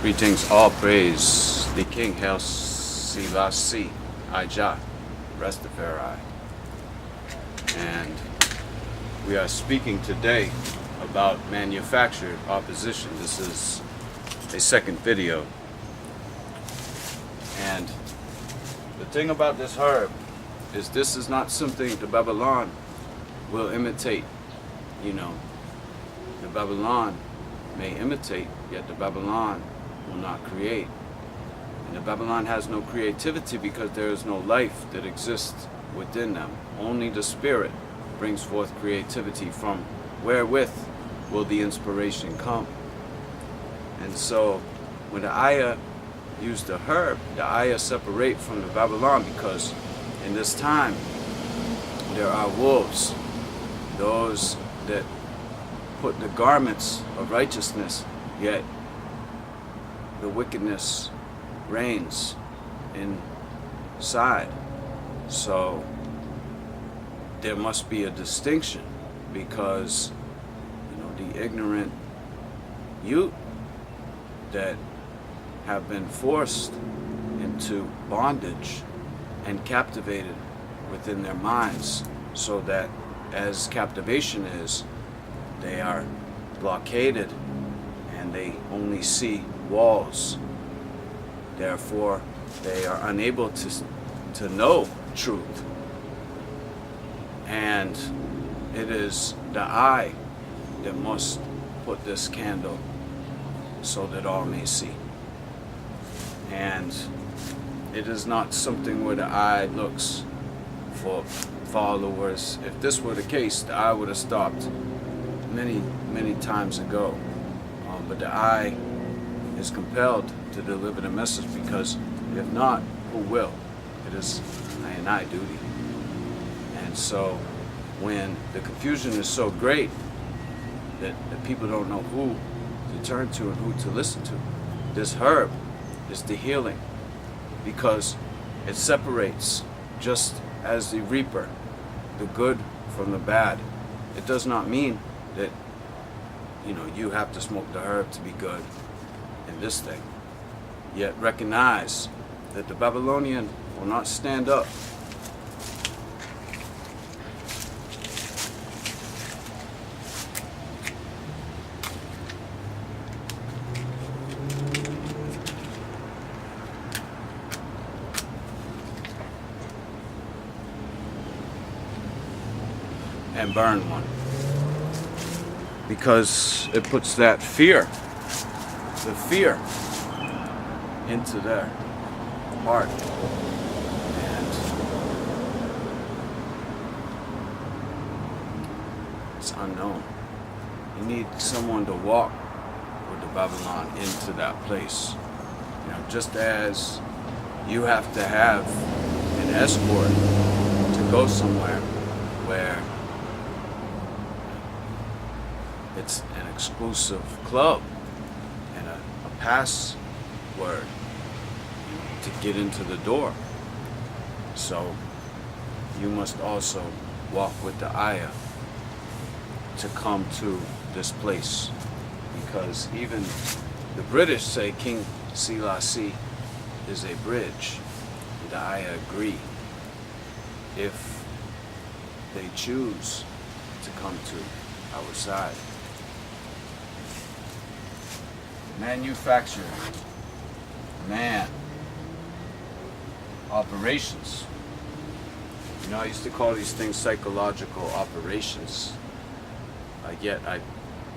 Greetings, all praise the King Haile Selassie Ija, Rastafari. And we are speaking today about manufactured opposition. This is a second video. And the thing about this herb is this is not something the Babylon will imitate. You know, the Babylon may imitate, yet the Babylon will not create. And the Babylon has no creativity because there is no life that exists within them. Only the spirit brings forth creativity, from wherewith will the inspiration come. And so when the Ayah use the herb, the Ayah separate from the Babylon, because in this time there are wolves, those that put the garments of righteousness, yet the wickedness reigns inside. So there must be a distinction, because the ignorant youth that have been forced into bondage and captivated within their minds, so that as captivation is, they are blockaded and they only see walls. Therefore, they are unable to know truth. And it is the eye that must put this candle so that all may see. And it is not something where the eye looks for followers. If this were the case, the eye would have stopped many times ago. But the eye is compelled to deliver the message, because if not, who will? It is I duty. And so when the confusion is so great that people don't know who to turn to and who to listen to, this herb is the healing, because it separates, just as the reaper, the good from the bad. It does not mean that you have to smoke the herb to be good in this thing. Yet recognize that the Babylonian will not stand up and burn one, because it puts that fear, the fear, into their heart. And it's unknown. You need someone to walk with the Babylon into that place. Just as you have to have an escort to go somewhere where it's an exclusive club and a password to get into the door. So you must also walk with the Ayah to come to this place, because even the British say King Selassie is a bridge. The Ayah agree, if they choose to come to our side. Manufactured man operations. I used to call these things psychological operations. Yet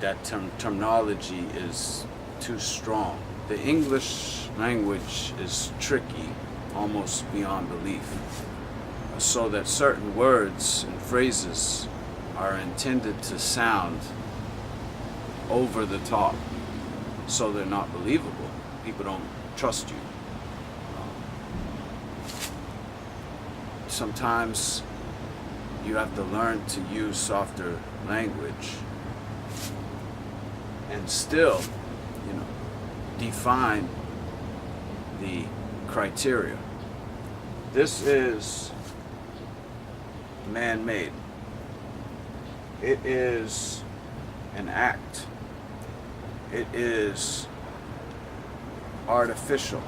that terminology is too strong. The English language is tricky, almost beyond belief, so that certain words and phrases are intended to sound over the top, so they're not believable. People don't trust you. Sometimes you have to learn to use softer language and still, define the criteria. This is man-made. It is an act. It is artificial.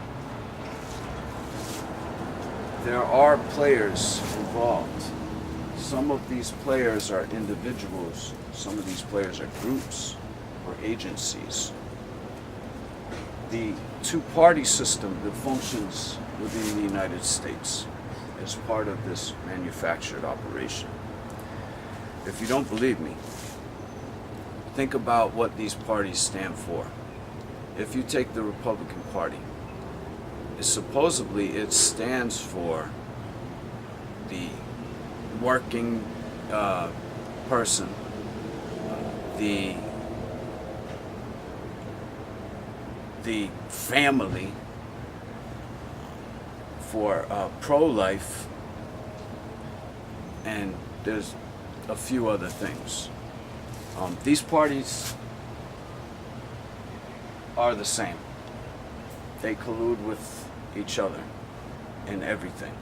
There are players involved. Some of these players are individuals, some of these players are groups or agencies. The two-party system that functions within the United States is part of this manufactured operation. If you don't believe me, think about what these parties stand for. If you take the Republican Party, supposedly it stands for the working person, the family, for pro-life, and there's a few other things. These parties are the same. They collude with each other in everything.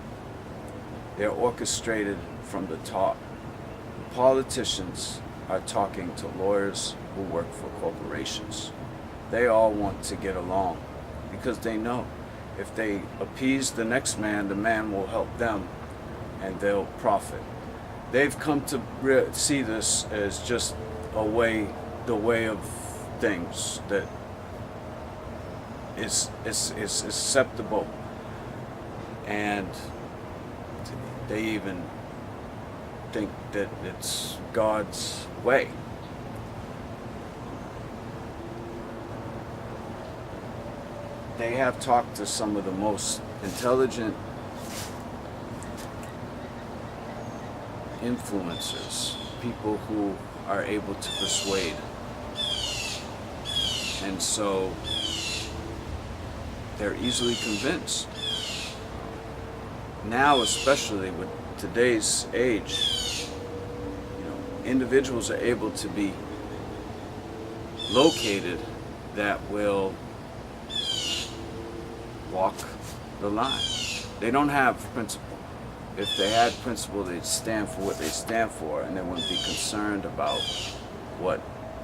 They're orchestrated from the top. The politicians are talking to lawyers who work for corporations. They all want to get along because they know if they appease the next man, the man will help them and they'll profit. They've come to see this as just the way of things that is acceptable, and they even think that it's God's way. They have talked to some of the most intelligent influencers, people who are able to persuade. And so they're easily convinced. Now, especially with today's age, individuals are able to be located that will walk the line. They don't have principle. If they had principle, they'd stand for what they stand for, and they wouldn't be concerned about what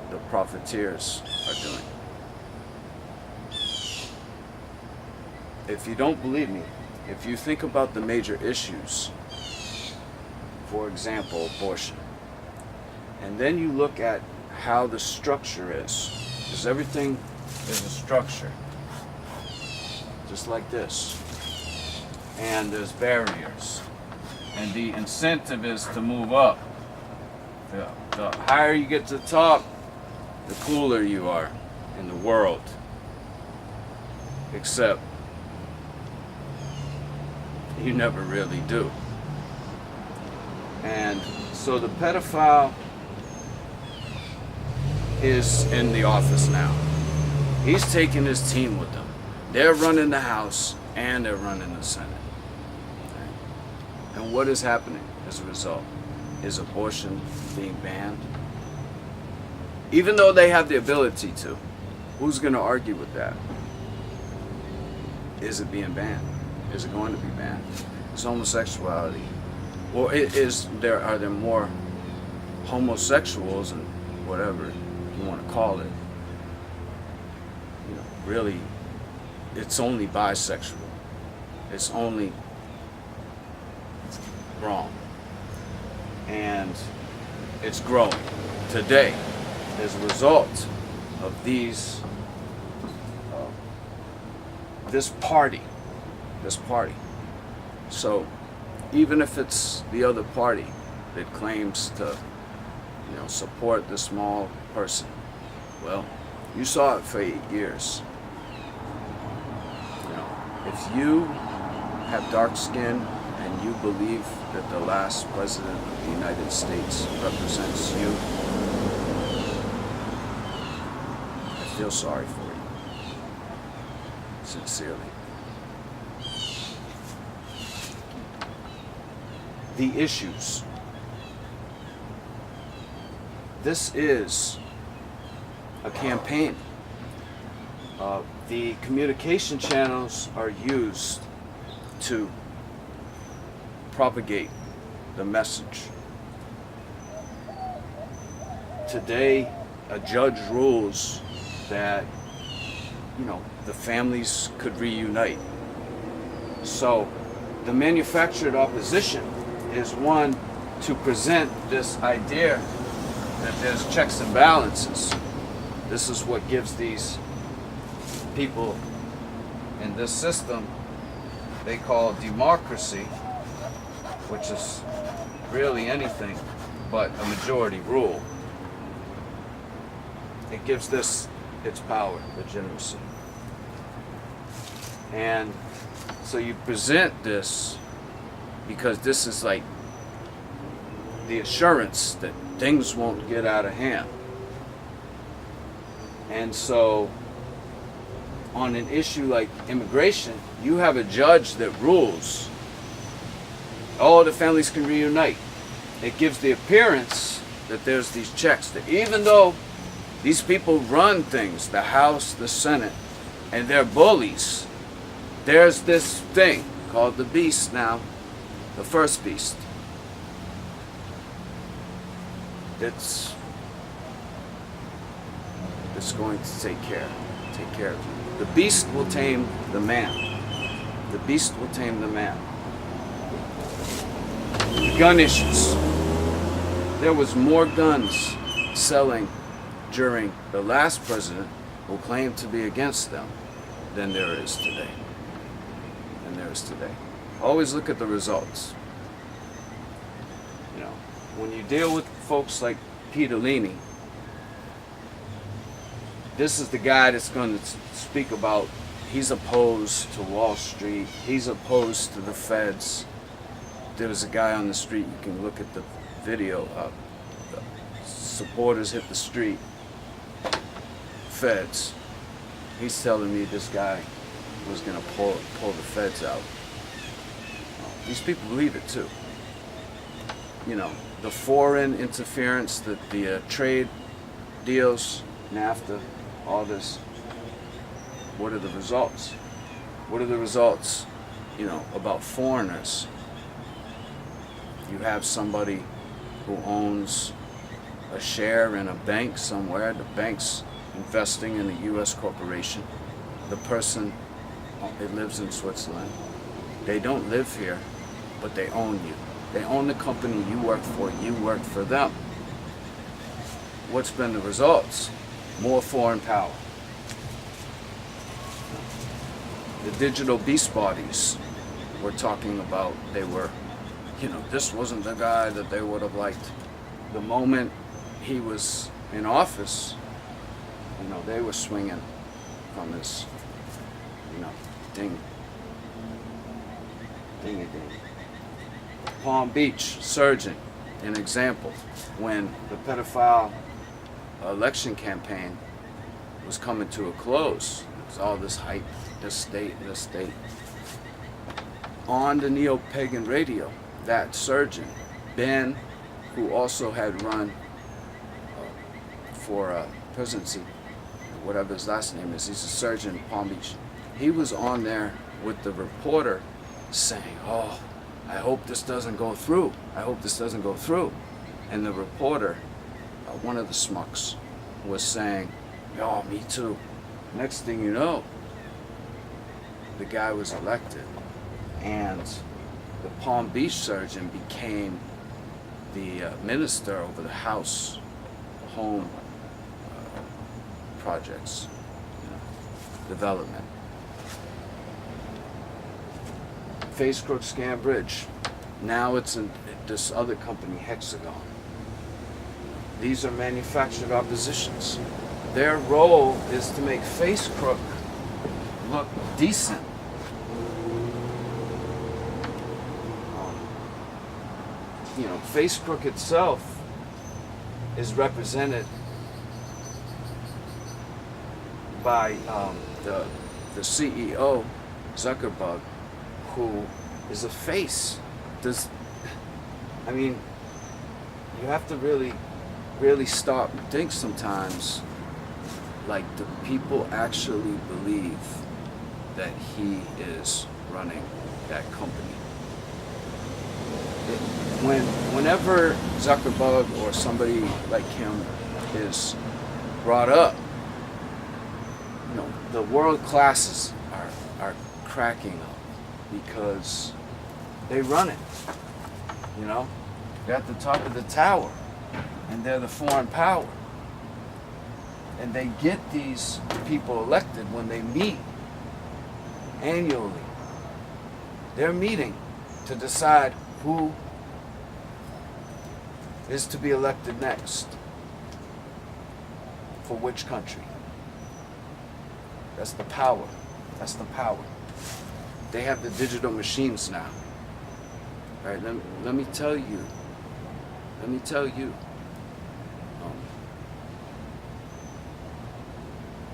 the profiteers are doing. If you don't believe me, if you think about the major issues, for example, abortion, and then you look at how the structure is, because everything is a structure, just like this, and there's barriers, and the incentive is to move up. The higher you get to the top, the cooler you are in the world, except you never really do. And so the pedophile is in the office now. He's taking his team with him. They're running the House and they're running the Senate. And what is happening as a result? Is abortion being banned? Even though they have the ability to, who's going to argue with that? Is it being banned? Is it going to be banned? Is homosexuality, or are there more homosexuals and whatever you want to call it? Really, it's only bisexual. It's only wrong, and it's growing today as a result of this party. So even if it's the other party that claims to support the small person, well, you saw it for 8 years. If you have dark skin and you believe that the last president of the United States represents you, I feel sorry for you. Sincerely. The issues. This is a campaign. The communication channels are used to propagate the message. Today, a judge rules that the families could reunite. So the manufactured opposition is one to present this idea that there's checks and balances. This is what gives these people in this system they call democracy, which is really anything but a majority rule. It gives this its power, legitimacy. And so you present this because this is like the assurance that things won't get out of hand. And so on an issue like immigration, you have a judge that rules. All the families can reunite. It gives the appearance that there's these checks, that even though these people run things, the House, the Senate, and they're bullies, there's this thing called the beast now, the first beast. It's going to take care of you. The beast will tame the man. The beast will tame the man. Gun issues. There was more guns selling during the last president who claimed to be against them than there is today. Always look at the results. When you deal with folks like Peter Leaney, this is the guy that's going to speak about he's opposed to Wall Street, he's opposed to the feds. There was a guy on the street, you can look at the video of the supporters hit the street, feds. He's telling me this guy was going to pull the feds out. These people believe it too. The foreign interference, the trade deals, NAFTA, all this. What are the results? What are the results, about foreigners? You have somebody who owns a share in a bank somewhere. The bank's investing in a U.S. corporation. The person, it lives in Switzerland. They don't live here, but they own you. They own the company you work for. You work for them. What's been the results? More foreign power. The digital beast bodies we're talking about, they were, this wasn't the guy that they would have liked. The moment he was in office, they were swinging from his, ding. Palm Beach surging, an example, when the pedophile election campaign was coming to a close. There's all this hype, this state. On the neo-pagan radio, that surgeon, Ben, who also had run for presidency, whatever his last name is, he's a surgeon in Palm Beach. He was on there with the reporter saying, "Oh, I hope this doesn't go through. I hope this doesn't go through." And the reporter, one of the schmucks, was saying, "Oh, me too." Next thing you know, the guy was elected, and the Palm Beach surgeon became the minister over the house, home projects, development. Face Crook Scam Bridge. Now it's in this other company, Hexagon. These are manufactured oppositions. Their role is to make Face Crook look decent. Face Crook itself is represented by the CEO, Zuckerberg, who is a face. You have to really stop and think sometimes, like, the people actually believe that he is running that company. Whenever Zuckerberg or somebody like him is brought up, the world classes are cracking up because they run it. You know, they're at the top of the tower, and they're the foreign power. And they get these people elected when they meet annually. They're meeting to decide who is to be elected next for which country. That's the power. That's the power. They have the digital machines now. All right, let me tell you. Let me tell you.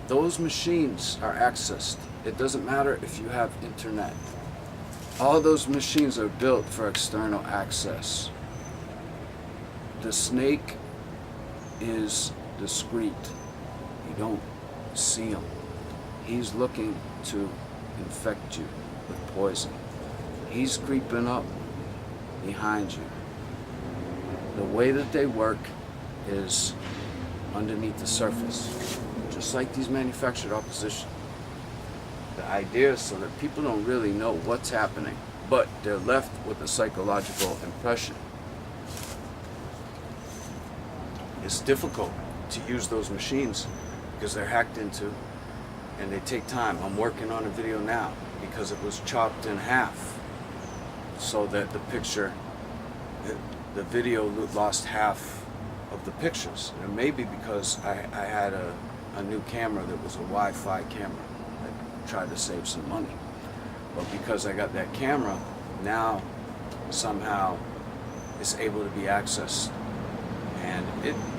Those machines are accessed. It doesn't matter if you have internet. All those machines are built for external access. The snake is discreet. You don't see him. He's looking to infect you with poison. He's creeping up behind you. The way that they work is underneath the surface, just like these manufactured opposition. The idea is so that people don't really know what's happening, but they're left with a psychological impression. It's difficult to use those machines because they're hacked into and they take time. I'm working on a video now because it was chopped in half so that the picture, the video lost half of the pictures. And it may be because I had a new camera that was a Wi-Fi camera that tried to save some money. But because I got that camera, now somehow it's able to be accessed. And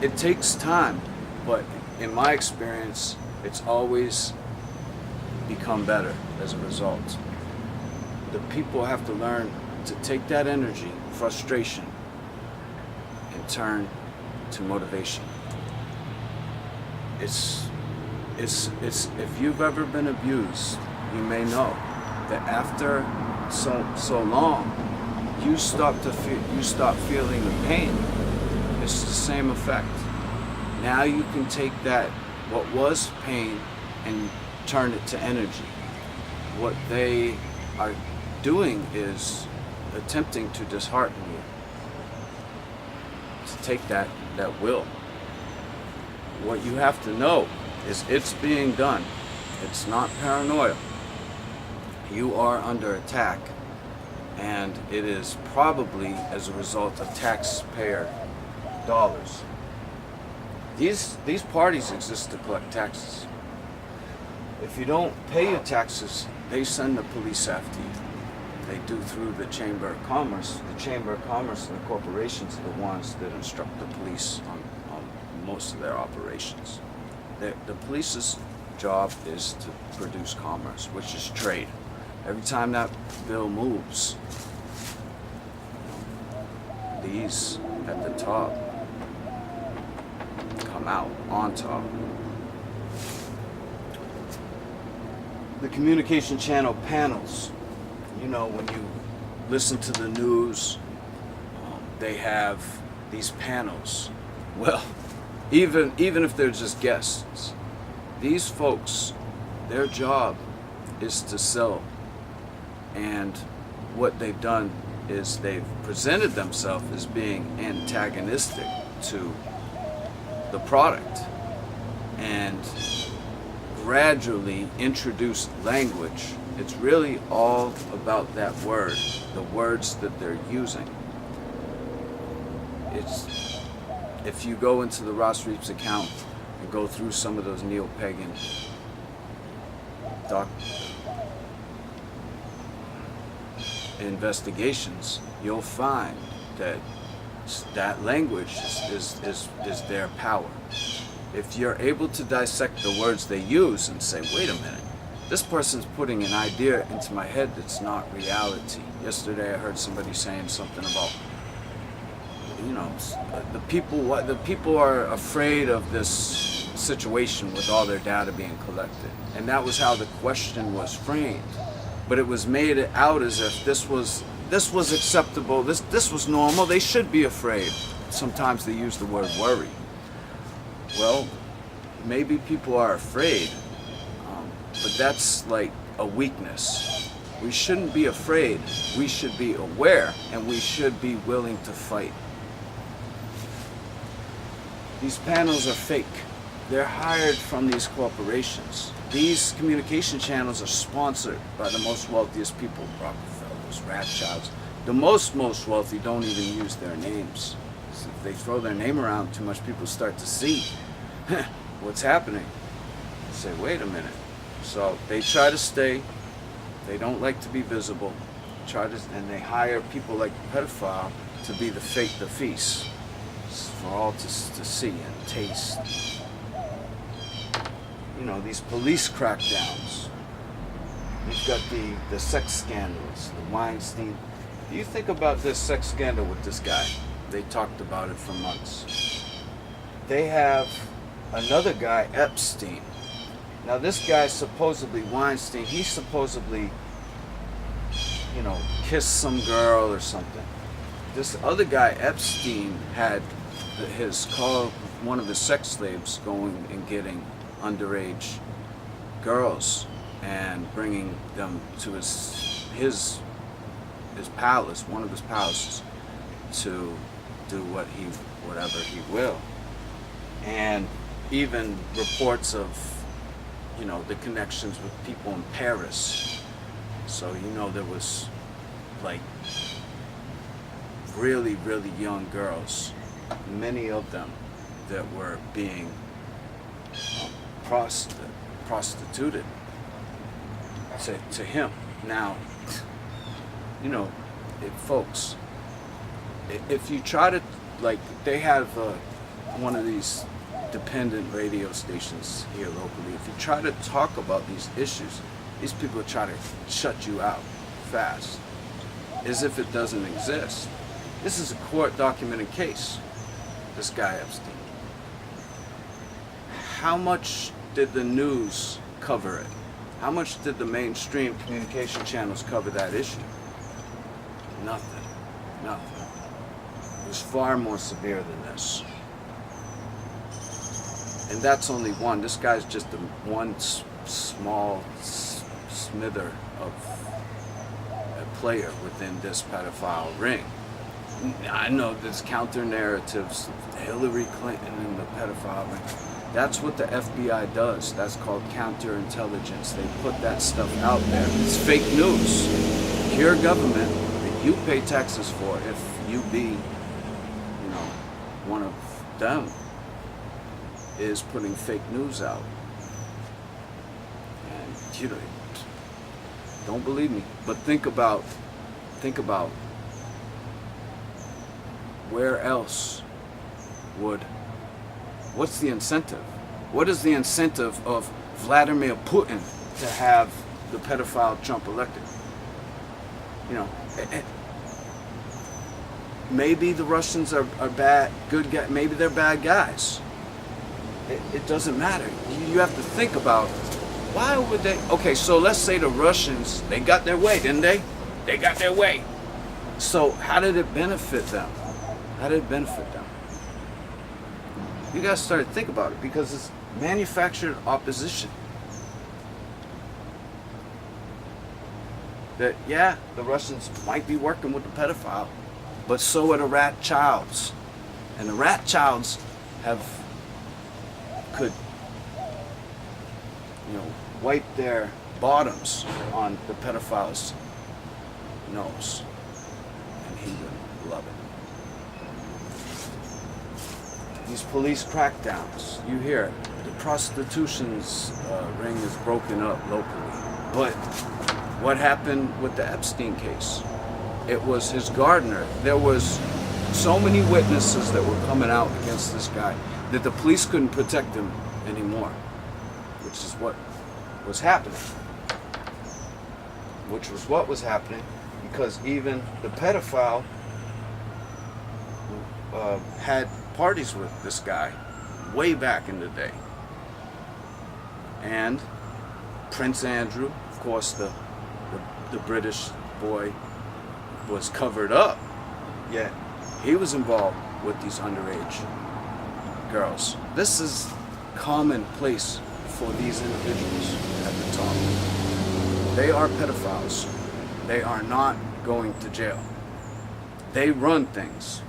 it takes time, but in my experience, it's always become better as a result. The people have to learn to take that energy, frustration, and turn to motivation. It's if you've ever been abused, you may know that after so long, you stop feeling the pain. It's the same effect. Now you can take that, what was pain, and turn it to energy. What they are doing is attempting to dishearten you, to take that will. What you have to know is it's being done. It's not paranoia. You are under attack, and it is probably as a result of taxpayer dollars. These parties exist to collect taxes. If you don't pay your taxes, they send the police after you. They do through the Chamber of Commerce. The Chamber of Commerce and the corporations are the ones that instruct the police on most of their operations. The police's job is to produce commerce, which is trade. Every time that bill moves, these at the top come out on top. The communication channel panels, you know, when you listen to the news, they have these panels. Well, even if they're just guests, these folks, their job is to sell. And what they've done is they've presented themselves as being antagonistic to the product and gradually introduced language. It's really all about that word, the words that they're using. It's, if you go into the Rasreaps account and go through some of those neo-pagan investigations, you'll find that that language is their power. If you're able to dissect the words they use and say, wait a minute, this person's putting an idea into my head that's not reality. Yesterday I heard somebody saying something about, you know, the people are afraid of this situation with all their data being collected. And that was how the question was framed. But it was made out as if this was acceptable, this was normal, they should be afraid. Sometimes they use the word worry. Well, maybe people are afraid, But that's like a weakness. We shouldn't be afraid. We should be aware, and we should be willing to fight. These panels are fake. They're hired from these corporations. These communication channels are sponsored by the most wealthiest people, Rockefellers, Rothschilds. The most wealthy don't even use their names. So if they throw their name around too much, people start to see what's happening. They say, wait a minute. So they try to stay. They don't like to be visible. And they hire people like the pedophile to be the feast for all to see and taste. You know, these police crackdowns. You've got the sex scandals, the Weinstein. You think about this sex scandal with this guy. They talked about it for months. They have another guy, Epstein. Now this guy supposedly, Weinstein, he supposedly, you know, kissed some girl or something. This other guy, Epstein, had one of his sex slaves going and getting underage girls and bringing them to his palace, one of his palaces, to do whatever he will. And even reports of, you know, the connections with people in Paris. So, you know, there was like really young girls, many of them that were being prostituted to him. Now, you know, folks, if you try to, like, they have one of these dependent radio stations here locally. If you try to talk about these issues, these people try to shut you out fast, as if it doesn't exist. This is a court documented case, this guy Epstein. How much did the news cover it? How much did the mainstream communication channels cover that issue? Nothing. It was far more severe than this. And that's only one. This guy's just one small smither of a player within this pedophile ring. I know there's counter narratives, Hillary Clinton and the pedophile ring. That's what the FBI does. That's called counterintelligence. They put that stuff out there. It's fake news. Your government that you pay taxes for, if you be, you know, one of them, is putting fake news out. And, you know, don't believe me, but think about where else what's the incentive? What is the incentive of Vladimir Putin to have the pedophile Trump elected? You know, maybe the Russians are bad, good guys, maybe they're bad guys. It doesn't matter. You have to think about, why would they? Okay, so let's say the Russians, they got their way, didn't they? They got their way. So how did it benefit them? How did it benefit them? You guys start to think about it, because it's manufactured opposition. That, yeah, the Russians might be working with the pedophile, but so are the Rothschilds. And the Rothschilds could, you know, wipe their bottoms on the pedophile's nose, and he would love it. These police crackdowns, you hear it. The prostitution's ring is broken up locally. But what happened with the Epstein case? It was his gardener. There was so many witnesses that were coming out against this guy that the police couldn't protect him anymore, which is what was happening. Because even the pedophile had parties with this guy way back in the day. And Prince Andrew, of course, the British boy, was covered up, yet he was involved with these underage girls. This is commonplace for these individuals at the to talk. They are pedophiles. They are not going to jail. They run things.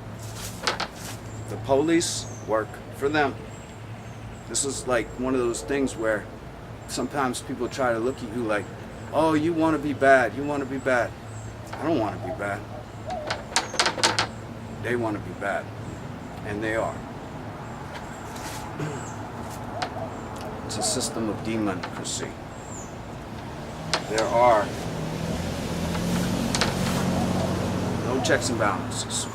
The police work for them. This is like one of those things where sometimes people try to look at you like, oh, you want to be bad, you want to be bad. I don't want to be bad. They want to be bad. And they are. It's a system of democracy. There are no checks and balances.